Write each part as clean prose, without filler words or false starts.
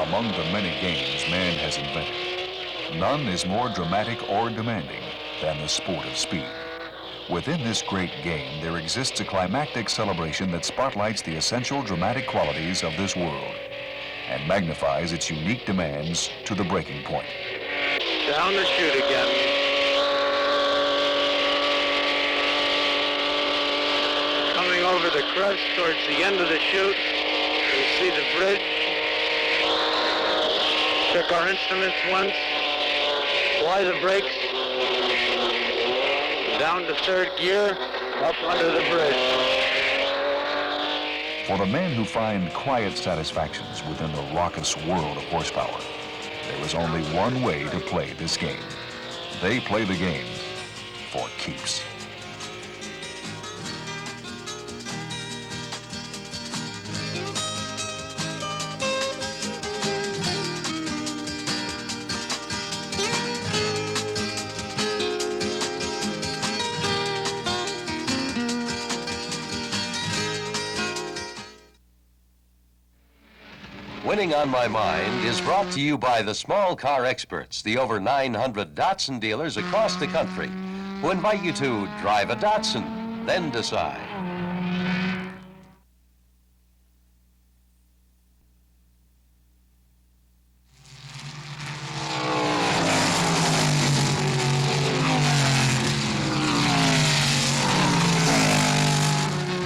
Among the many games man has invented, none is more dramatic or demanding than the sport of speed. Within this great game, there exists a climactic celebration that spotlights the essential dramatic qualities of this world and magnifies its unique demands to the breaking point. Down the chute again. Coming over the crest towards the end of the chute, you see the bridge. Check our instruments once. Apply the brakes. Down to third gear, up under the bridge. For the men who find quiet satisfactions within the raucous world of horsepower, there is only one way to play this game. They play the game for keeps. Winning on My Mind is brought to you by the small car experts, the over 900 Datsun dealers across the country, who invite you to drive a Datsun, then decide.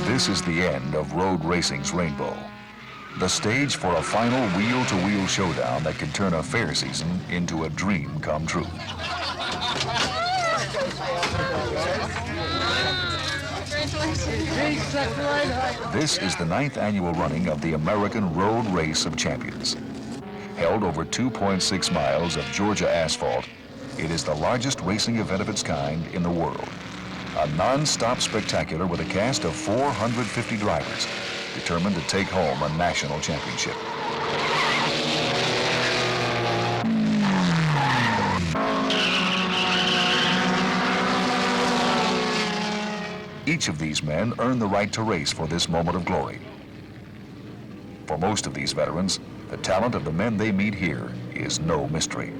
This is the end of road racing's rainbow. The stage for a final wheel-to-wheel showdown that can turn a fair season into a dream come true. This is the 9th annual running of the American Road Race of Champions. Held over 2.6 miles of Georgia asphalt, it is the largest racing event of its kind in the world. A non-stop spectacular with a cast of 450 drivers, determined to take home a national championship. Each of these men earned the right to race for this moment of glory. For most of these veterans, the talent of the men they meet here is no mystery.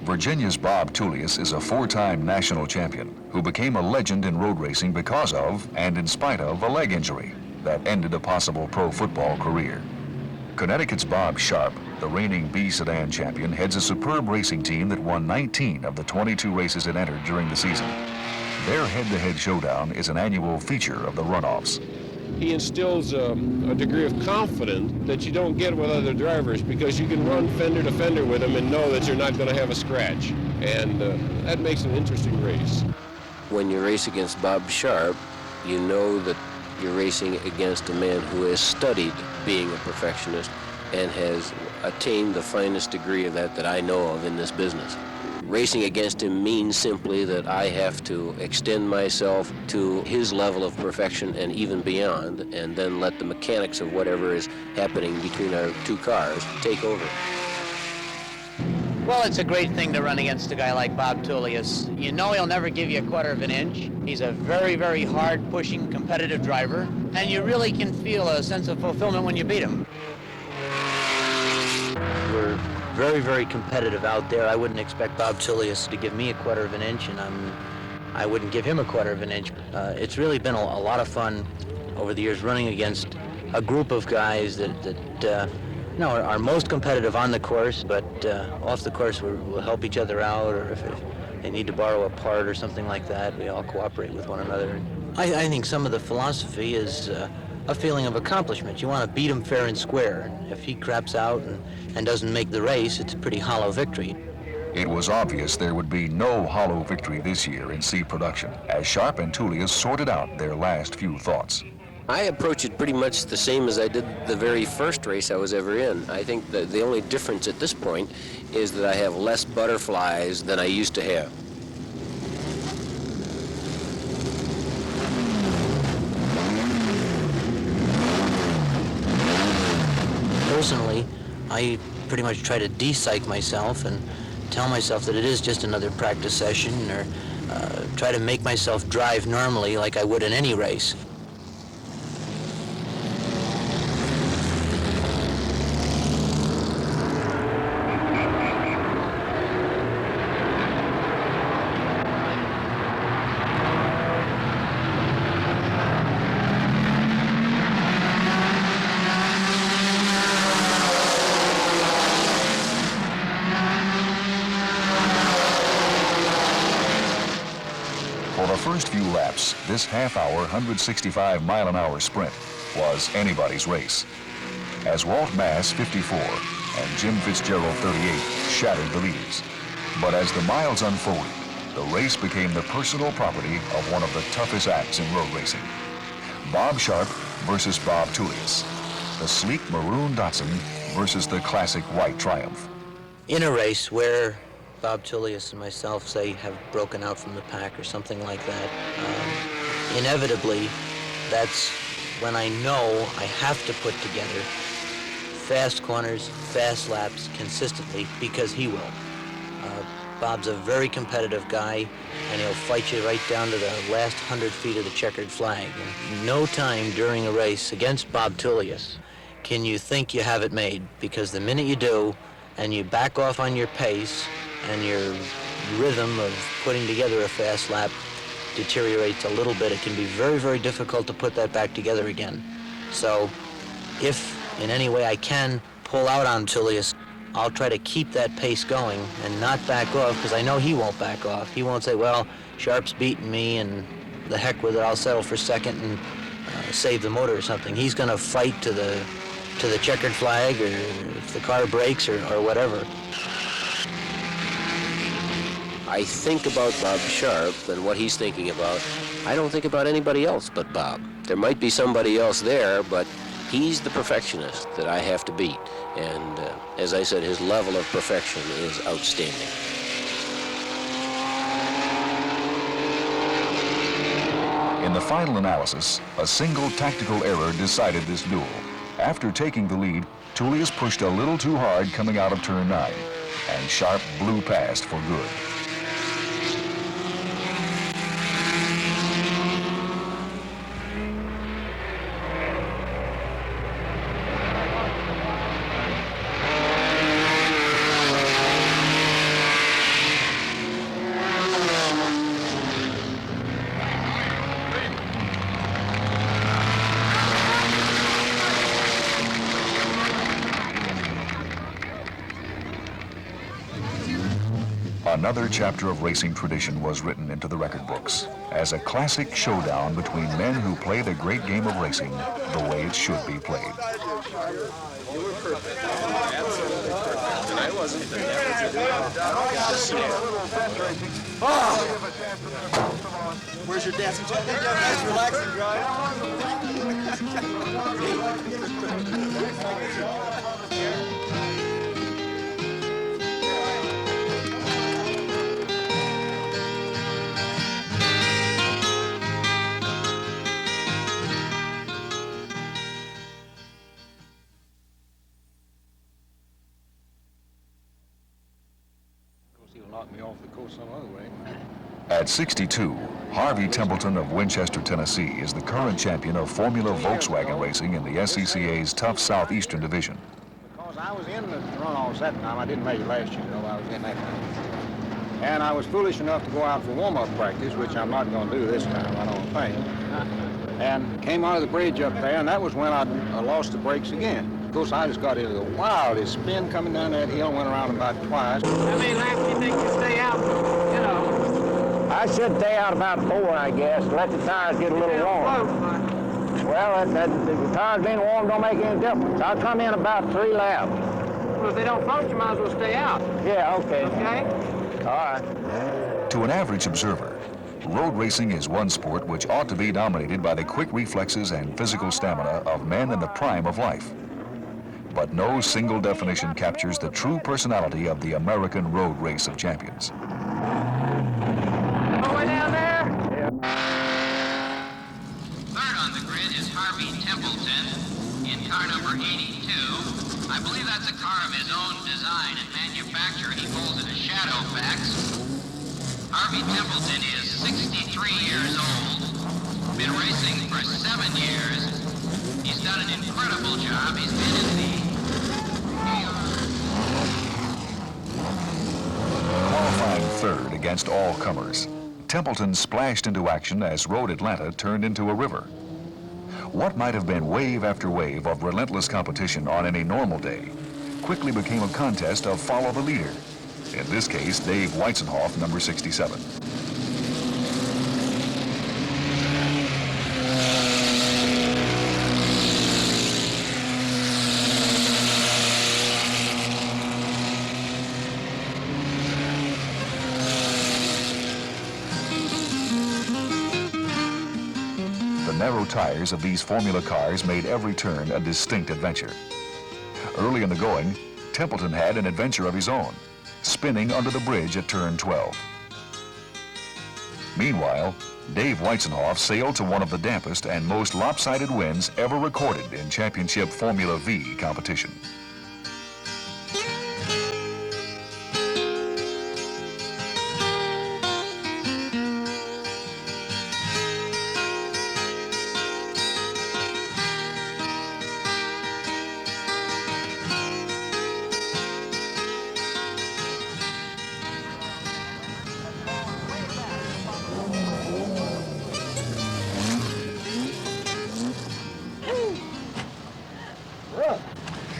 Virginia's Bob Tullius is a 4-time national champion who became a legend in road racing because of, and in spite of, a leg injury that ended a possible pro football career. Connecticut's Bob Sharp, the reigning B sedan champion, heads a superb racing team that won 19 of the 22 races it entered during the season. Their head-to-head showdown is an annual feature of the runoffs. He instills a degree of confidence that you don't get with other drivers, because you can run fender to fender with them and know that you're not going to have a scratch. And that makes an interesting race. When you race against Bob Sharp, you know that you're racing against a man who has studied being a perfectionist and has attained the finest degree of that I know of in this business. Racing against him means simply that I have to extend myself to his level of perfection and even beyond, and then let the mechanics of whatever is happening between our two cars take over. Well, it's a great thing to run against a guy like Bob Tullius. You know he'll never give you a quarter of an inch. He's a very, very hard-pushing, competitive driver, and you really can feel a sense of fulfillment when you beat him. We're very, very competitive out there. I wouldn't expect Bob Tullius to give me a quarter of an inch, and I wouldn't give him a quarter of an inch. It's really been a lot of fun over the years running against a group of guys that are most competitive on the course, but off the course we'll help each other out, or if they need to borrow a part or something like that, we all cooperate with one another. I think some of the philosophy is a feeling of accomplishment. You want to beat him fair and square. If he craps out and doesn't make the race, it's a pretty hollow victory. It was obvious there would be no hollow victory this year in C production, as Sharp and Tullius sorted out their last few thoughts. I approach it pretty much the same as I did the very first race I was ever in. I think that the only difference at this point is that I have less butterflies than I used to have. Personally, I pretty much try to de-psych myself and tell myself that it is just another practice session, or try to make myself drive normally like I would in any race. first few laps, this half-hour, 165-mile-an-hour sprint was anybody's race. As Walt Mass, 54, and Jim Fitzgerald, 38, shattered the leaders. But as the miles unfolded, the race became the personal property of one of the toughest acts in road racing. Bob Sharp versus Bob Tullius. The sleek maroon Datsun versus the classic white Triumph. In a race where Bob Tullius and myself, say, have broken out from the pack or something like that, inevitably, that's when I know I have to put together fast corners, fast laps consistently, because he will. Bob's a very competitive guy, and he'll fight you right down to the last 100 feet of the checkered flag. And no time during a race against Bob Tullius can you think you have it made, because the minute you do, and you back off on your pace, and your rhythm of putting together a fast lap deteriorates a little bit, it can be very, very difficult to put that back together again. So if in any way I can pull out on Tullius, I'll try to keep that pace going and not back off, because I know he won't back off. He won't say, well, Sharp's beating me and the heck with it, I'll settle for second and save the motor or something. He's going to fight to the checkered flag, or if the car breaks or whatever. I think about Bob Sharp and what he's thinking about. I don't think about anybody else but Bob. There might be somebody else there, but he's the perfectionist that I have to beat. And as I said, his level of perfection is outstanding. In the final analysis, a single tactical error decided this duel. After taking the lead, Tullius pushed a little too hard coming out of turn 9, and Sharp blew past for good. Another chapter of racing tradition was written into the record books as a classic showdown between men who play the great game of racing the way it should be played. Where's your dancing jacket? Nice relaxing Me off the course some other way. At 62, Harvey Templeton of Winchester, Tennessee is the current champion of Formula Volkswagen racing in the SCCA's tough Southeastern Division. Because I was in the run all that time. I didn't make it last year, though. I was in that time. And I was foolish enough to go out for warm-up practice, which I'm not going to do this time, I don't think. And came out of the bridge up there, and that was when I lost the brakes again. Of course, I just got into the wildest spin coming down that hill, went around about twice. How many laps do you think you stay out, you know? I should stay out about 4, I guess. Let the tires get a little warm. Well, the tires being warm don't make any difference. I'll come in about 3 laps. Well, if they don't float, you might as well stay out. Yeah, okay. Okay? All right. To an average observer, road racing is one sport which ought to be dominated by the quick reflexes and physical stamina of men in the prime of life. But no single definition captures the true personality of the American road race of champions. Way down there? Third on the grid is Harvey Templeton in car number 82. I believe that's a car of his own design and manufacture. He calls it a Shadowfax. Harvey Templeton is 63 years old, been racing for 7 years. He's done an incredible job. He's been in the Qualifying third against all comers, Templeton splashed into action as Road Atlanta turned into a river. What might have been wave after wave of relentless competition on any normal day quickly became a contest of follow the leader. In this case, Dave Weitzenhoff, number 67. narrow tires of these Formula cars made every turn a distinct adventure. Early in the going, Templeton had an adventure of his own, spinning under the bridge at turn 12. Meanwhile, Dave Weitzenhoff sailed to one of the dampest and most lopsided wins ever recorded in championship Formula V competition.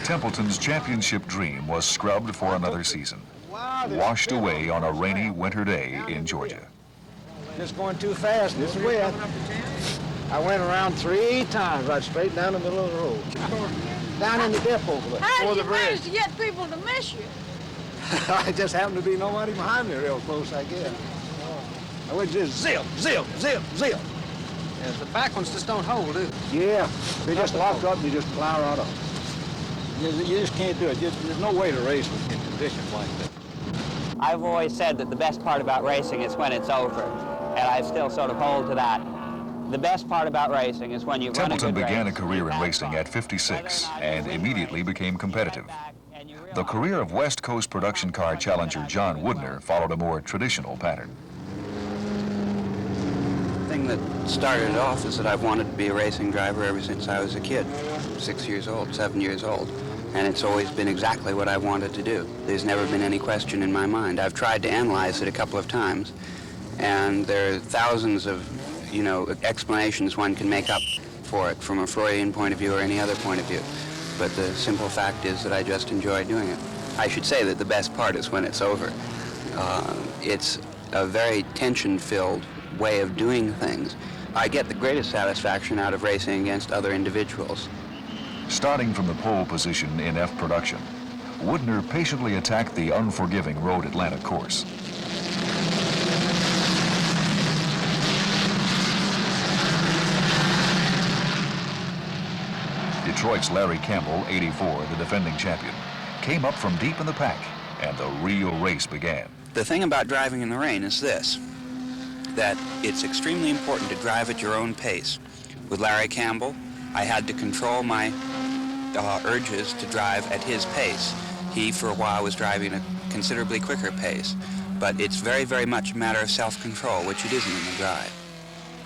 Templeton's championship dream was scrubbed for another season, washed away on a rainy winter day in Georgia. Just going too fast, it's wet. I went around 3 times, right straight down the middle of the road. Down in the dip over there. How did you manage to get people to miss you? I just happened to be nobody behind me real close, I guess. I would just zip, zip, zip, zip. Yeah, the back ones just don't hold, do they? Yeah, they just lock up and you just plow right up. You just can't do it. There's no way to race in conditions like that. I've always said that the best part about racing is when it's over, and I still sort of hold to that. The best part about racing is when you run a Templeton good began a race. career in racing at 56 and immediately became competitive. The career of West Coast production car challenger John Woodner followed a more traditional pattern. The thing that started it off is that I've wanted to be a racing driver ever since I was a kid, 6 years old, 7 years old. And it's always been exactly what I wanted to do. There's never been any question in my mind. I've tried to analyze it a couple of times, and there are thousands of, explanations one can make up for it from a Freudian point of view or any other point of view. But the simple fact is that I just enjoy doing it. I should say that the best part is when it's over. It's a very tension-filled way of doing things. I get the greatest satisfaction out of racing against other individuals. Starting from the pole position in F production, Woodner patiently attacked the unforgiving Road Atlanta course. Detroit's Larry Campbell, 84, the defending champion, came up from deep in the pack, and the real race began. The thing about driving in the rain is this, that it's extremely important to drive at your own pace. With Larry Campbell, I had to control my urges to drive at his pace. He, for a while, was driving at a considerably quicker pace, but it's very, very much a matter of self-control, which it isn't in the drive.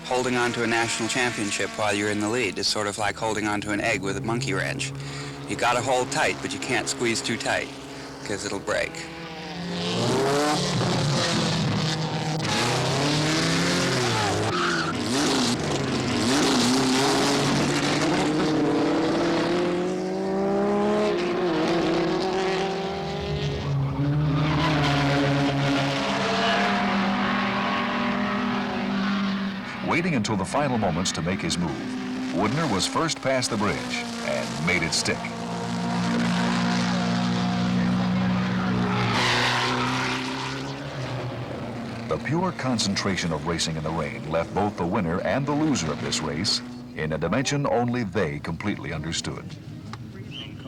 Holding on to a national championship while you're in the lead is sort of like holding on to an egg with a monkey wrench. You gotta hold tight, but you can't squeeze too tight, because it'll break. Waiting until the final moments to make his move, Woodner was first past the bridge and made it stick. The pure concentration of racing in the rain left both the winner and the loser of this race in a dimension only they completely understood.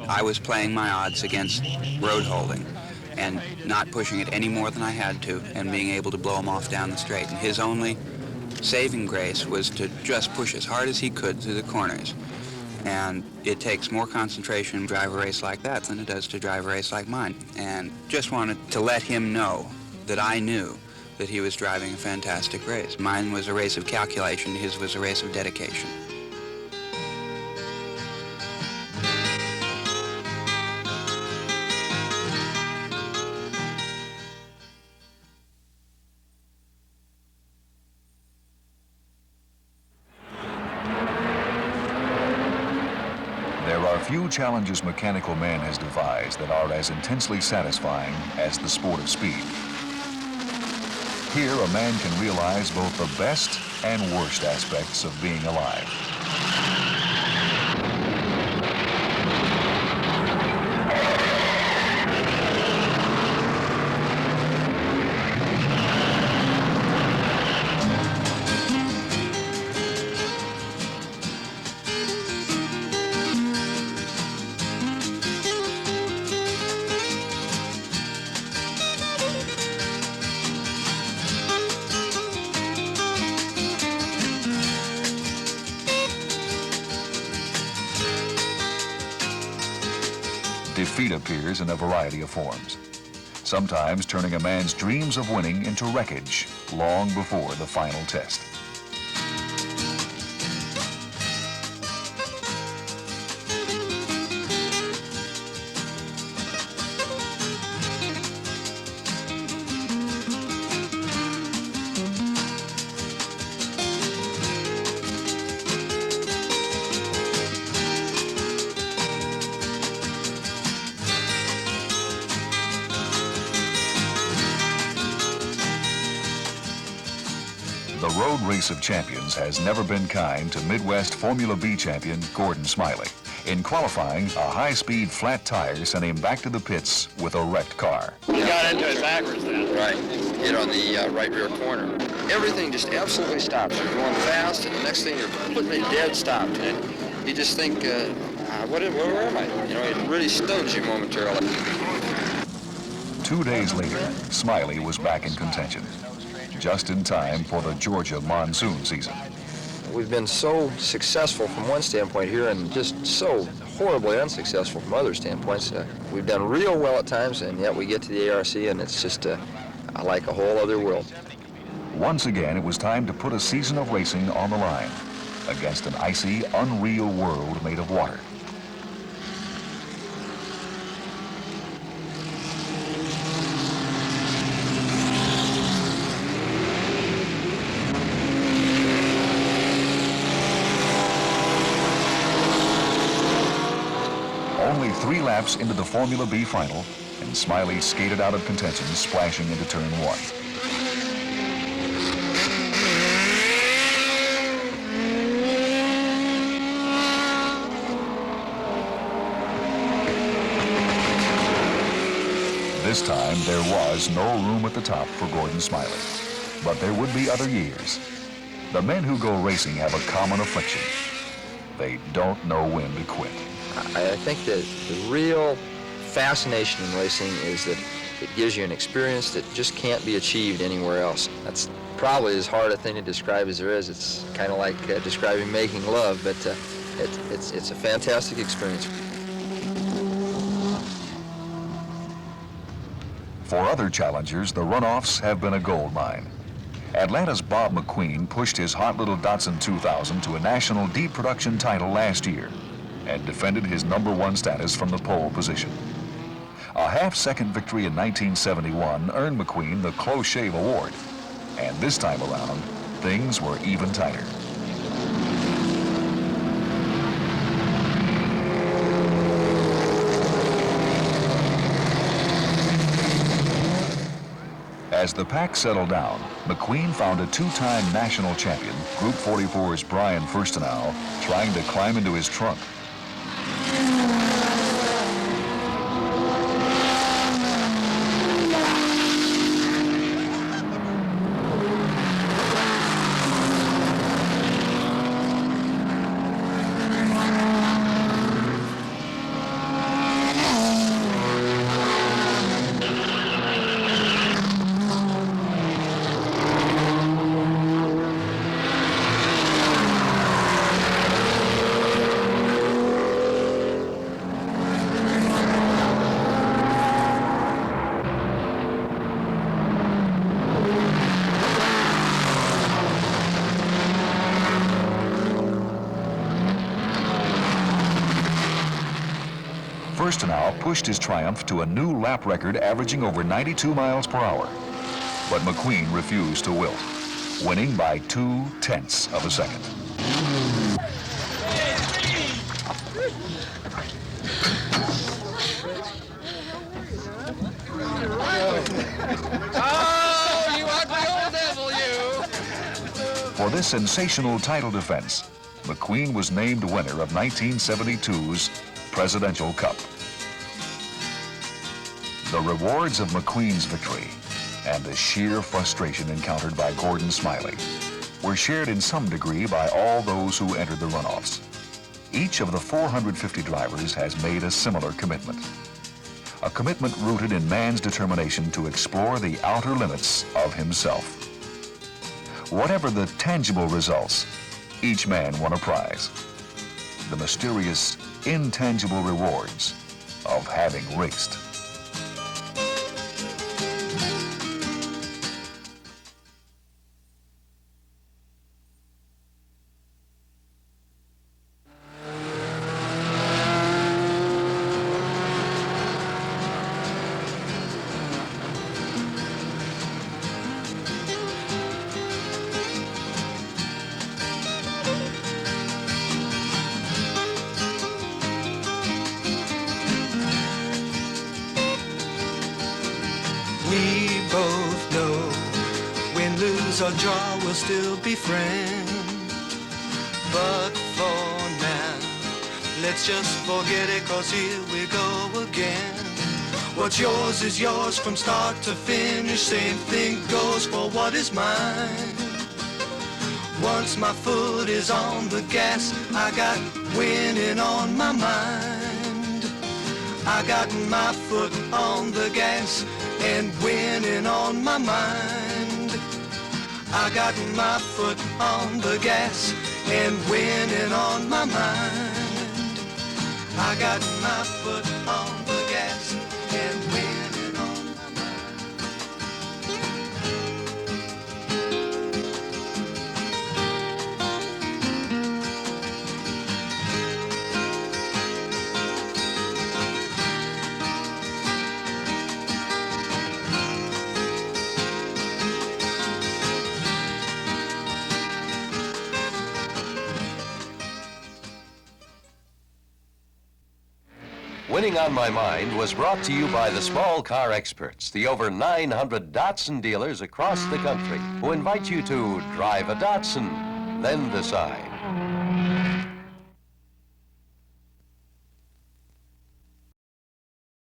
I was playing my odds against road holding and not pushing it any more than I had to and being able to blow him off down the straight. And his only saving grace was to just push as hard as he could through the corners. And it takes more concentration to drive a race like that than it does to drive a race like mine. And just wanted to let him know that I knew that he was driving a fantastic race. Mine was a race of calculation, his was a race of dedication. There are few challenges mechanical man has devised that are as intensely satisfying as the sport of speed. Here, a man can realize both the best and worst aspects of being alive. defeat appears in a variety of forms, sometimes turning a man's dreams of winning into wreckage long before the final test. The road race of champions has never been kind to Midwest Formula B champion Gordon Smiley. In qualifying, a high-speed flat tire sent him back to the pits with a wrecked car. You got into it backwards then. Right. Hit on the right rear corner. Everything just absolutely stops. You're going fast, and the next thing you're completely dead stopped. And you just think, where am I? You know, it really stuns you momentarily. 2 days later, Smiley was back in contention, just in time for the Georgia monsoon season. We've been so successful from one standpoint here and just so horribly unsuccessful from other standpoints. We've done real well at times, and yet we get to the ARC and it's just like a whole other world. Once again, it was time to put a season of racing on the line against an icy, unreal world made of water. Only 3 laps into the Formula B final, and Smiley skated out of contention, splashing into turn 1. This time, there was no room at the top for Gordon Smiley. But there would be other years. The men who go racing have a common affliction. They don't know when to quit. I think that the real fascination in racing is that it gives you an experience that just can't be achieved anywhere else. That's probably as hard a thing to describe as there is. It's kind of like describing making love, but it's a fantastic experience. For other challengers, the runoffs have been a gold mine. Atlanta's Bob McQueen pushed his hot little Datsun 2000 to a national deep production title last year and defended his #1 status from the pole position. A half-second victory in 1971 earned McQueen the Close Shave Award, and this time around, things were even tighter. As the pack settled down, McQueen found a 2-time national champion, Group 44's Brian Furstenau, trying to climb into his trunk. Furstenau pushed his Triumph to a new lap record averaging over 92 miles per hour. But McQueen refused to wilt, winning by 0.2 of a second. Oh, you ugly old devil, you! For this sensational title defense, McQueen was named winner of 1972's Presidential Cup. The rewards of McQueen's victory and the sheer frustration encountered by Gordon Smiley were shared in some degree by all those who entered the runoffs. Each of the 450 drivers has made a similar commitment. A commitment rooted in man's determination to explore the outer limits of himself. Whatever the tangible results, each man won a prize. The mysterious, intangible rewards of having raced. We both know win, lose or draw, we'll still be friends. But for now, let's just forget it, 'cause here we go again. What's yours is yours from start to finish. Same thing goes for what is mine. Once my foot is on the gas, I got winning on my mind. I got my foot on the gas and winning on my mind. I got my foot on the gas and winning on my mind. I got my foot on the gas and winning on my Winning on My Mind was brought to you by the small car experts, the over 900 Datsun dealers across the country, who invite you to drive a Datsun, then decide.